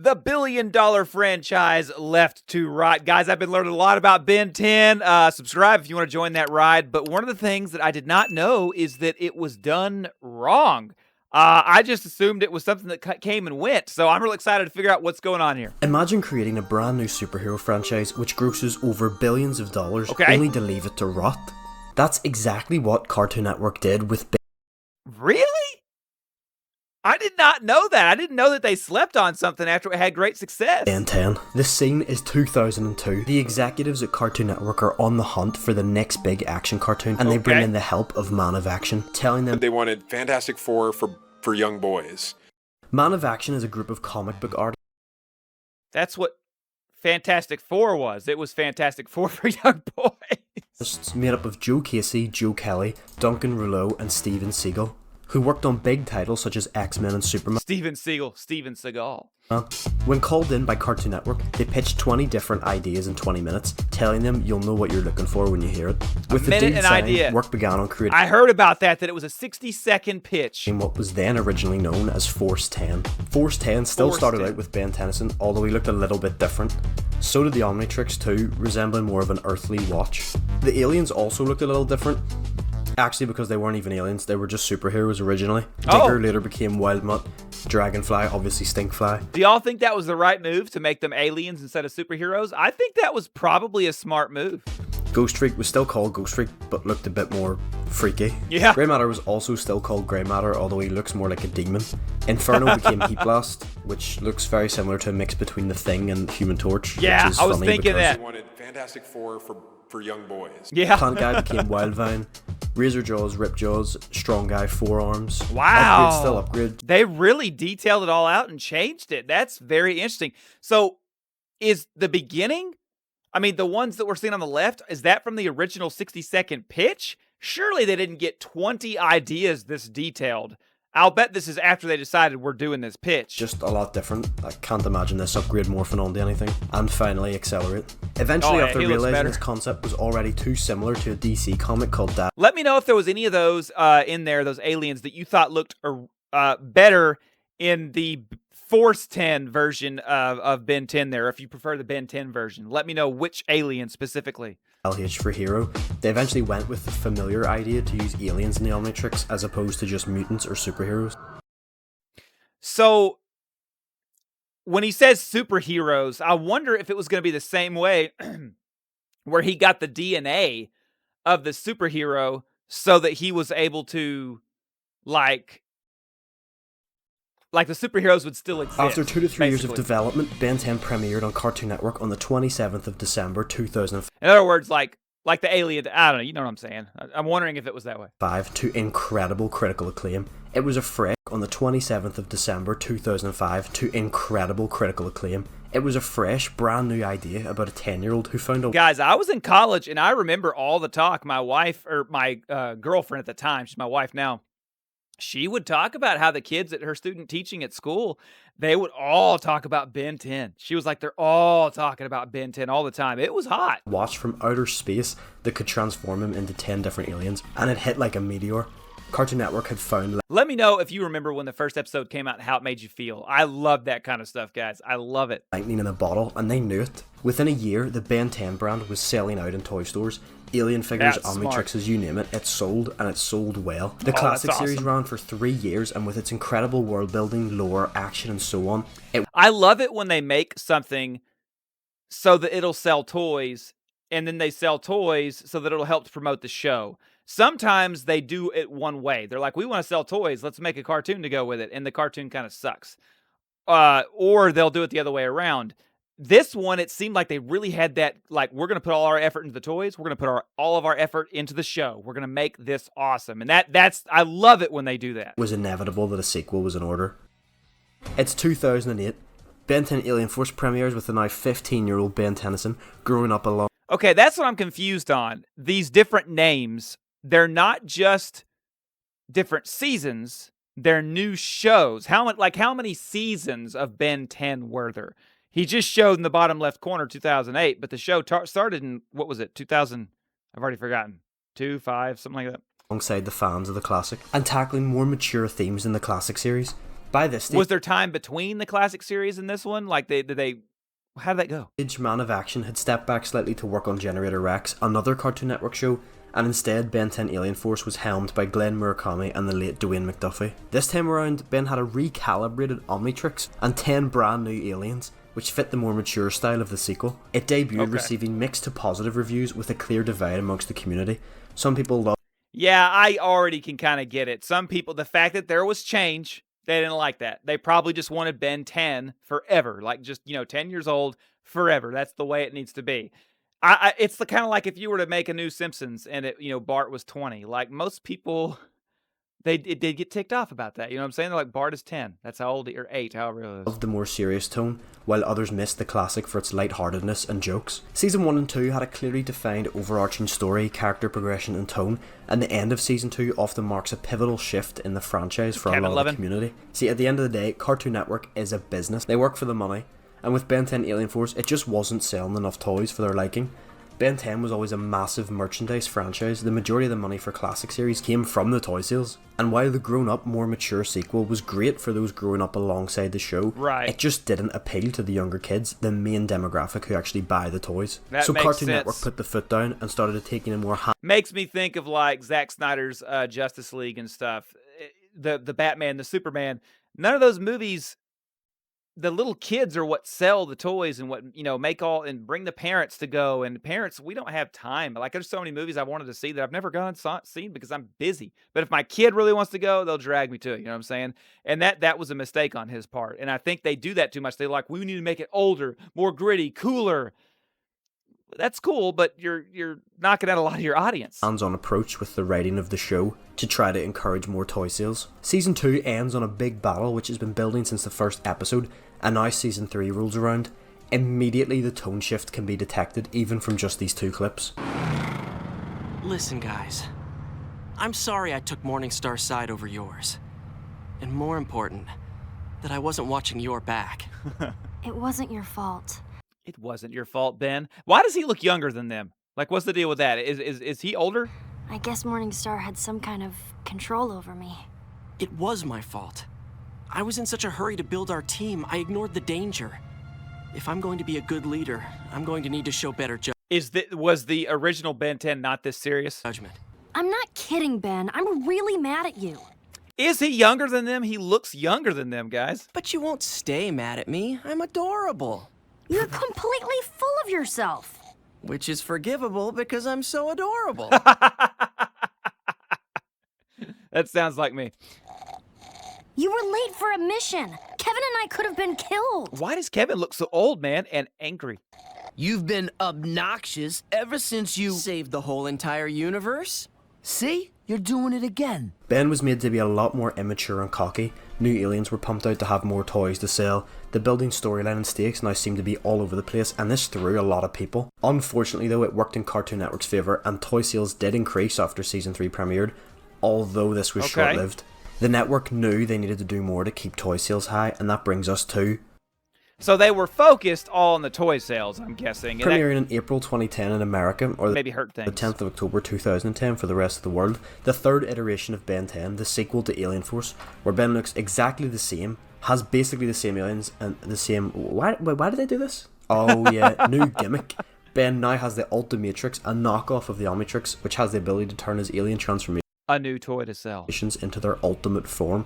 The billion-dollar franchise left to right. Guys, I've been learning a lot about Ben 10. Subscribe if you want to join that ride. But one of the things that I did not know is that it was done wrong. I just assumed it was something that came and went. So I'm really excited to figure out what's going on here. Imagine creating a brand new superhero franchise which grosses over billions of dollars, only to leave it to rot. That's exactly what Cartoon Network did with Ben. Really? I did not know that. I didn't know that they slept on something after it had great success. Ben 10. This scene is 2002. The executives at Cartoon Network are on the hunt for the next big action cartoon, and they bring in the help of Man of Action, telling them they wanted Fantastic Four for young boys. Man of Action is a group of comic book artists. That's what Fantastic Four was. It was Fantastic Four for young boys. Made up of Joe Casey, Joe Kelly, Duncan Rouleau, and Steven Seagal, who worked on big titles such as X-Men and Superman. Steven Seagal. When called in by Cartoon Network, they pitched 20 different ideas in 20 minutes, telling them you'll know what you're looking for when you hear it. With the deal signed, work began on creating. I heard about that it was a 60-second pitch. In what was then originally known as Force 10. Force 10 still started out with Ben Tennyson, although he looked a little bit different. So did the Omnitrix too, resembling more of an earthly watch. The aliens also looked a little different. Actually, because they weren't even aliens, they were just superheroes originally. Digger later became Wildmutt, Dragonfly, obviously Stinkfly. Do y'all think that was the right move to make them aliens instead of superheroes? I think that was probably a smart move. Ghost Freak was still called Ghost Freak, but looked a bit more freaky. Yeah. Grey Matter was also still called Grey Matter, although he looks more like a demon. Inferno became Heat Blast, which looks very similar to a mix between The Thing and Human Torch. Yeah, which is I was funny thinking that. They wanted Fantastic Four for young boys. Yeah. Plant Guy became Wildvine. Razor Jaws, Rip Jaws, Strong Guy, Forearms. Wow. Upgrade, still upgrade. They really detailed it all out and changed it. That's very interesting. So, is the beginning, I mean, the ones that we're seeing on the left, is that from the original 60-second pitch? Surely they didn't get 20 ideas this detailed. I'll bet this is after they decided we're doing this pitch. Just a lot different. I can't imagine this upgrade morphing onto anything. And finally, Accelerate. Eventually, after realizing its concept was already too similar to a DC comic called That. Let me know if there was any of those in there, those aliens, that you thought looked better in the Force 10 version of Ben 10 there, if you prefer the Ben 10 version. Let me know which alien specifically. LH for Hero. They eventually went with the familiar idea to use aliens in the Omnitrix as opposed to just mutants or superheroes. So, when he says superheroes, I wonder if it was going to be the same way where he got the DNA of the superhero so that he was able to, like the superheroes would still exist. After 2 to 3 years of development, Ben 10 premiered on Cartoon Network on the 27th of December 2005. In other words, like the alien, I don't know, you know what I'm saying. I'm wondering if it was that way. To incredible critical acclaim. It was a fresh on the 27th of December 2005 to incredible critical acclaim. It was a fresh, brand new idea about a 10-year-old who found a... Guys, I was in college and I remember all the talk. My wife, or my girlfriend at the time, she's my wife now, she would talk about how the kids at her student teaching at school, they would all talk about Ben 10. She was like, they're all talking about Ben 10 all the time. It was hot. Watch from outer space that could transform him into 10 different aliens, and it hit like a meteor. Cartoon Network had found... Let me know if you remember when the first episode came out and how it made you feel. I love that kind of stuff, guys. I love it. Lightning in a bottle, and they knew it. Within a year, the Ben 10 brand was selling out in toy stores. Alien figures, Omnitrixes, you name it, it sold, and it sold well. The classic series ran for 3 years, and with its incredible world building, lore, action, and so on... I love it when they make something so that it'll sell toys, and then they sell toys so that it'll help to promote the show. Sometimes they do it one way. They're like, we want to sell toys, let's make a cartoon to go with it, and the cartoon kind of sucks. Or they'll do it the other way around. This one, it seemed like they really had that, like, we're going to put all our effort into the toys, we're going to put all of our effort into the show. We're going to make this awesome. And that's I love it when they do that. It was inevitable that a sequel was in order. It's 2008. Ben 10 Alien Force premieres with the now 15-year-old Ben Tennyson growing up along... Okay, that's what I'm confused on. These different names, they're not just different seasons, they're new shows. How many seasons of Ben 10 were there? He just showed in the bottom left corner 2008, but the show started in, what was it, 2000? I've already forgotten. 2, 5, something like that. Alongside the fans of the classic, and tackling more mature themes in the classic series. By this stage, Was there time between the classic series and this one? Like, how did that go? Man of Action had stepped back slightly to work on Generator Rex, another Cartoon Network show, and instead Ben 10 Alien Force was helmed by Glenn Murakami and the late Dwayne McDuffie. This time around, Ben had a recalibrated Omnitrix and 10 brand new aliens, which fit the more mature style of the sequel. It debuted receiving mixed to positive reviews with a clear divide amongst the community. Some people loved. Yeah, I already can kind of get it. Some people, the fact that there was change, they didn't like that. They probably just wanted Ben 10 forever, like just 10 years old forever. That's the way it needs to be. It's the kind of like if you were to make a new Simpsons and Bart was 20. Like most people, they did get ticked off about that. You know what I'm saying? They're like, Bart is 10. That's how old, or 8, however it is. Loved the more serious tone, while others missed the classic for its lightheartedness and jokes. Season 1 and 2 had a clearly defined overarching story, character progression and tone, and the end of Season 2 often marks a pivotal shift in the franchise for a lot of the community. See, at the end of the day, Cartoon Network is a business. They work for the money, and with Ben 10 Alien Force, it just wasn't selling enough toys for their liking. Ben 10 was always a massive merchandise franchise. The majority of the money for classic series came from the toy sales, and while the grown-up, more mature sequel was great for those growing up alongside the show, it just didn't appeal to the younger kids, the main demographic who actually buy the toys. So Cartoon Network put the foot down and started taking a more makes me think of like Zack Snyder's Justice League and stuff. The Batman, the Superman, none of those movies, the little kids are what sell the toys and what, make all and bring the parents to go. And parents, we don't have time. Like there's so many movies I wanted to see that I've never gone and seen because I'm busy. But if my kid really wants to go, they'll drag me to it. You know what I'm saying? And that was a mistake on his part. And I think they do that too much. They're like, we need to make it older, more gritty, cooler. That's cool, but you're knocking out a lot of your audience. Hands-on approach with the writing of the show to try to encourage more toy sales. Season 2 ends on a big battle which has been building since the first episode, and now Season 3 rolls around. Immediately the tone shift can be detected even from just these 2 clips. Listen guys, I'm sorry I took Morningstar's side over yours. And more important, that I wasn't watching your back. It wasn't your fault. It wasn't your fault, Ben. Why does he look younger than them? Like, what's the deal with that? Is he older? I guess Morningstar had some kind of control over me. It was my fault. I was in such a hurry to build our team, I ignored the danger. If I'm going to be a good leader, I'm going to need to show better Was the original Ben 10 not this serious? Judgment. I'm not kidding, Ben. I'm really mad at you. Is he younger than them? He looks younger than them, guys. But you won't stay mad at me. I'm adorable. You're completely full of yourself. Which is forgivable because I'm so adorable. That sounds like me. You were late for a mission. Kevin and I could have been killed. Why does Kevin look so old, man, and angry? You've been obnoxious ever since you saved the whole entire universe. See? You're doing it again. Ben was made to be a lot more immature and cocky. New aliens were pumped out to have more toys to sell. The building storyline and stakes now seem to be all over the place, and this threw a lot of people. Unfortunately though, it worked in Cartoon Network's favour, and toy sales did increase after Season 3 premiered, although this was short-lived. The network knew they needed to do more to keep toy sales high, and that brings us to... So they were focused all on the toy sales, I'm guessing. Premiering in April 2010 in America, or maybe hurt things. The 10th of October 2010 for the rest of the world, the third iteration of Ben 10, the sequel to Alien Force, where Ben looks exactly the same, has basically the same aliens, and the same... Why did they do this? Oh yeah, new gimmick. Ben now has the Ultimatrix, a knockoff of the Omnitrix, which has the ability to turn his alien transformations a new toy to sell into their ultimate form.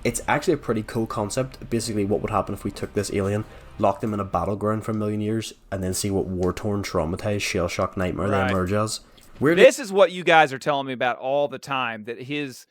It's actually a pretty cool concept. Basically, what would happen if we took this alien, locked them in a battleground for a million years, and then see what war-torn, traumatized, shell-shocked nightmare they emerge as. This is what you guys are telling me about all the time, that his...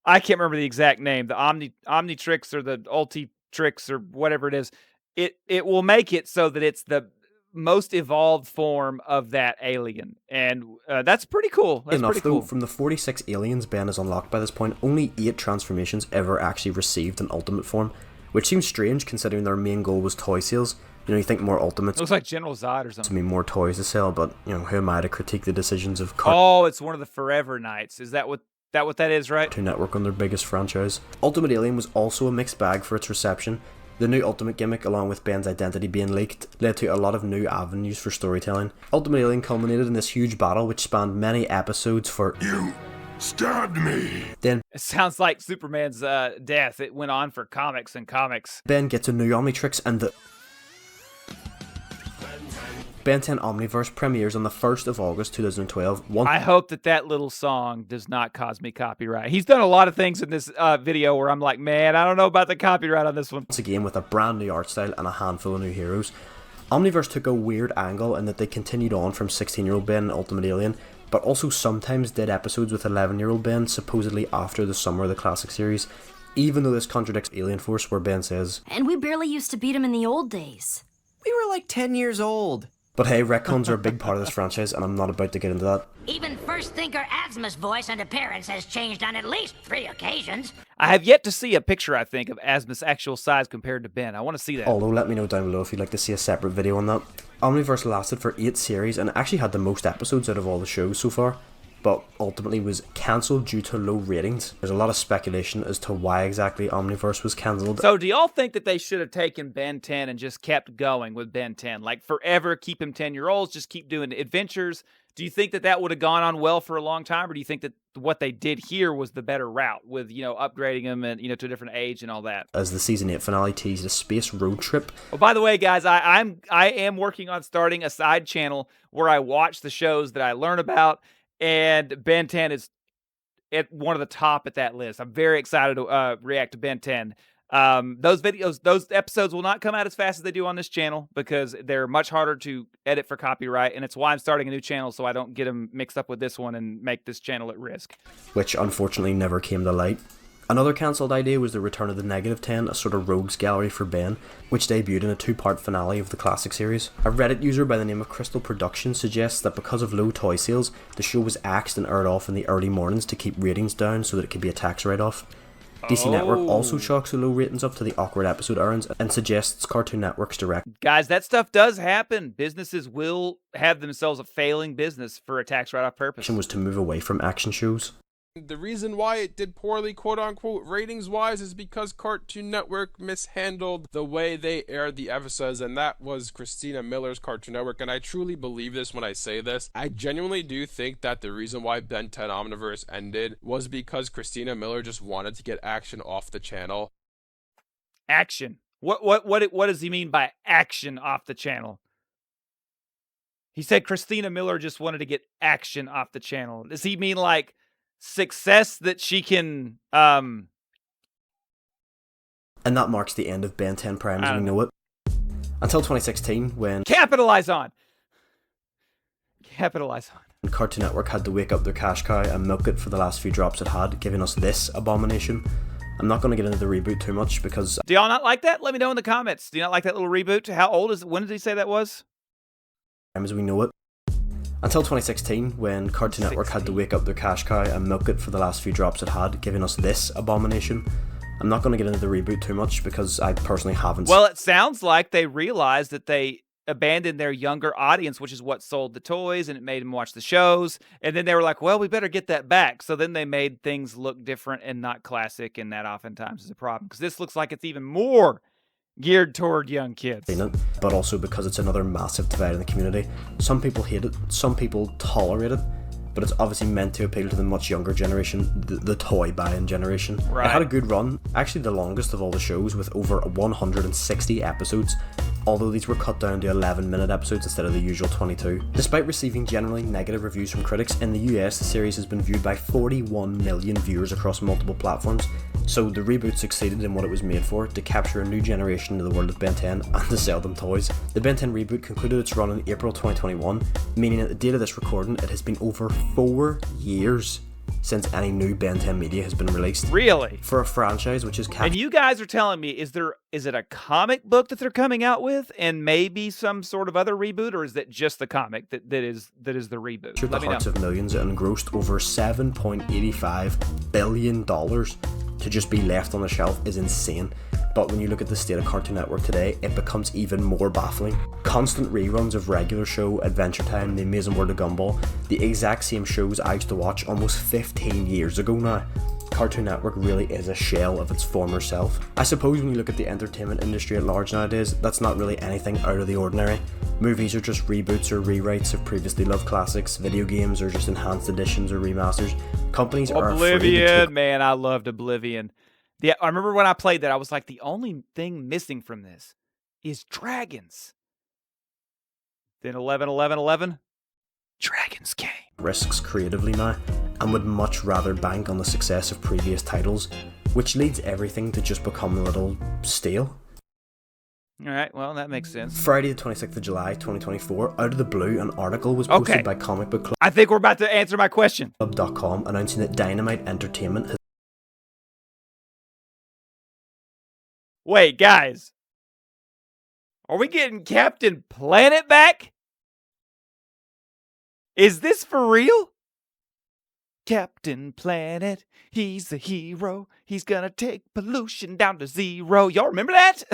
I can't remember the exact name, the Omnitrix or the Ultitrix or whatever it is. It will make it so that it's the most evolved form of that alien, and that's pretty cool. That's pretty cool. Though, from the 46 aliens Ben has unlocked by this point, only 8 transformations ever actually received an ultimate form, which seems strange considering their main goal was toy sales. You think more ultimates. It looks like General Zod or something. To mean more toys to sell, but who am I to critique the decisions of Oh, it's one of the Forever Knights. Is that what that is, right? Cartoon Network on their biggest franchise. Ultimate Alien was also a mixed bag for its reception. The new Ultimate gimmick, along with Ben's identity being leaked, led to a lot of new avenues for storytelling. Ultimate Alien culminated in this huge battle which spanned many episodes for... You stabbed me. Then It sounds like Superman's death. It went on for comics and comics. Ben gets a new Omnitrix, and the Ben 10 Omniverse premieres on the 1st of August 2012. I hope that little song does not cause me copyright. He's done a lot of things in this video where I'm like, man, I don't know about the copyright on this one. Once again with a brand new art style and a handful of new heroes. Omniverse took a weird angle in that they continued on from 16-year-old Ben and Ultimate Alien, but also sometimes did episodes with 11-year-old Ben, supposedly after the summer of the classic series, even though this contradicts Alien Force, where Ben says, And we barely used to beat him in the old days. We were like 10 years old. but hey, retcons are a big part of this franchise, and I'm not about to get into that. Even First Thinker Asthma's voice and appearance has changed on at least 3 occasions. I have yet to see a picture, I think, of Asmus' actual size compared to Ben. I want to see that. Although, let me know down below if you'd like to see a separate video on that. Omniverse lasted for 8 series, and it actually had the most episodes out of all the shows so far, but ultimately was cancelled due to low ratings. There's a lot of speculation as to why exactly Omniverse was cancelled. So do y'all think that they should have taken Ben 10 and just kept going with Ben 10? Like forever, keep him 10-year-olds, just keep doing adventures? Do you think that would have gone on well for a long time? Or do you think that what they did here was the better route with, upgrading him and, to a different age and all that? As the season 8 finale teased a space road trip. Oh, by the way, guys, I am working on starting a side channel where I watch the shows that I learn about, and Ben 10 is at one of the top at that list. I'm very excited to react to Ben 10. Those episodes will not come out as fast as they do on this channel because they're much harder to edit for copyright, and it's why I'm starting a new channel so I don't get them mixed up with this one and make this channel at risk. Which unfortunately never came to light. Another cancelled idea was the return of the Negative 10, a sort of rogues gallery for Ben, which debuted in a 2-part finale of the classic series. A Reddit user by the name of Crystal Productions suggests that because of low toy sales, the show was axed and aired off in the early mornings to keep ratings down so that it could be a tax write-off. DC Network also chalks the low ratings up to the awkward episode errands and suggests Cartoon Network's direct. Guys, that stuff does happen. Businesses will have themselves a failing business for a tax write-off purpose. Was to move away from action shows. The reason why it did poorly, quote-unquote, ratings-wise is because Cartoon Network mishandled the way they aired the episodes, and that was Christina Miller's Cartoon Network, and I truly believe this when I say this. I genuinely do think that the reason why Ben 10 Omniverse ended was because Christina Miller just wanted to get action off the channel. Action. What does he mean by action off the channel? He said Christina Miller just wanted to get action off the channel. Does he mean like success that she can And that marks the end of Ben 10 Prime as we know it. Until 2016, when capitalize on Cartoon Network had to wake up their cash cow and milk it for the last few drops it had, giving us this abomination. I'm not going to get into the reboot too much because... Do y'all not like that? Let me know in the comments. Do you not like that little reboot? How old is it? When did he say that was? As we know it. Until 2016, when Cartoon Network had to wake up their cash cow and milk it for the last few drops it had, giving us this abomination. I'm not going to get into the reboot too much because I personally haven't. Well, it sounds like they realized that they abandoned their younger audience, which is what sold the toys, and it made them watch the shows. And then they were like, well, we better get that back. So then they made things look different and not classic, and that oftentimes is a problem. Because this looks like it's even more geared toward young kids. But also because it's another massive divide in the community. Some people hate it, some people tolerate it, but it's obviously meant to appeal to the much younger generation, the toy buying generation. Right. It had a good run, actually the longest of all the shows with over 160 episodes, although these were cut down to 11-minute episodes instead of the usual 22. Despite receiving generally negative reviews from critics, in the US the series has been viewed by 41 million viewers across multiple platforms, so the reboot succeeded in what it was made for, to capture a new generation into the world of Ben 10 and to sell them toys. The Ben 10 reboot concluded its run in April 2021, meaning at the date of this recording it has been over 4 years since any new Ben 10 media has been released. Really? For a franchise which is and you guys are telling me, is it a comic book that they're coming out with and maybe some sort of other reboot, or is that just the comic that is the reboot? The hearts of millions and grossed over $7.85 billion to just be left on the shelf is insane. But when you look at the state of Cartoon Network today, it becomes even more baffling. Constant reruns of regular show, Adventure Time, The Amazing World of Gumball, the exact same shows I used to watch almost 15 years ago now. Cartoon Network really is a shell of its former self. I suppose when you look at the entertainment industry at large nowadays, that's not really anything out of the ordinary. Movies are just reboots or rewrites of previously loved classics. Video games are just enhanced editions or remasters. Companies are free to Oblivion, take... man, I loved Oblivion. Yeah, I remember when I played that, I was like, the only thing missing from this is dragons. Then 11, 11, 11, dragons came. risks creatively now, and would much rather bank on the success of previous titles, which leads everything to just become a little stale. Alright, well, that makes sense. Friday the 26th of July 2024, out of the blue, an article was posted by Comic Book I think we're about to answer my question. Club.com announcing that Dynamite Entertainment has... Wait, guys. Are we getting Captain Planet back? Is this for real? Captain Planet, he's the hero. He's gonna take pollution down to zero. Y'all remember that?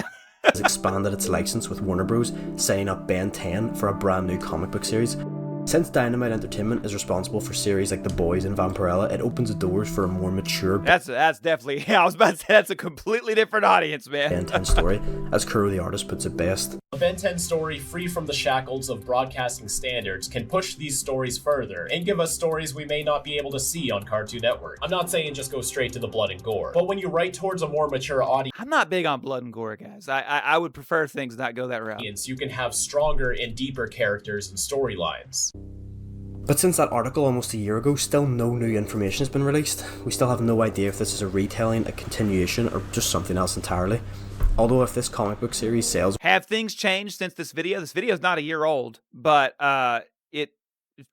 has expanded its license with Warner Bros, signing up Ben 10 for a brand new comic book series. Since Dynamite Entertainment is responsible for series like The Boys and Vampirella, it opens the doors for a more mature That's definitely, I was about to say, that's a completely different audience, man. Ben 10 story, as Kuro the artist puts it best. A Ben 10 story free from the shackles of broadcasting standards can push these stories further and give us stories we may not be able to see on Cartoon Network. I'm not saying just go straight to the blood and gore, but when you write towards a more mature audience, I'm not big on blood and gore, guys. I would prefer things not go that route. you can have stronger and deeper characters and storylines. But since that article almost a year ago, still no new information has been released. We still have no idea if this is a retelling, a continuation, or just something else entirely. Although if this comic book series sells... Have things changed since this video? This video is not a year old, but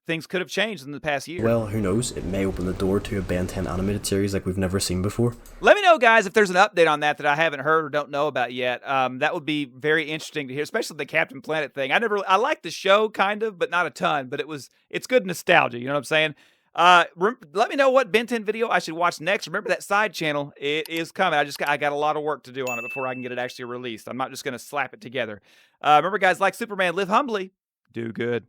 things could have changed in the past year. Well, who knows? It may open the door to a Ben 10 animated series like we've never seen before. Let me know, guys, if there's an update on that I haven't heard or don't know about yet. That would be very interesting to hear, especially the Captain Planet thing. I liked the show, kind of, but not a ton, but it's good nostalgia, you know what I'm saying? Let me know what Ben 10 video I should watch next. Remember that side channel, it is coming. I got a lot of work to do on it before I can get it actually released. I'm not just going to slap it together. Remember, guys, like Superman, live humbly, do good.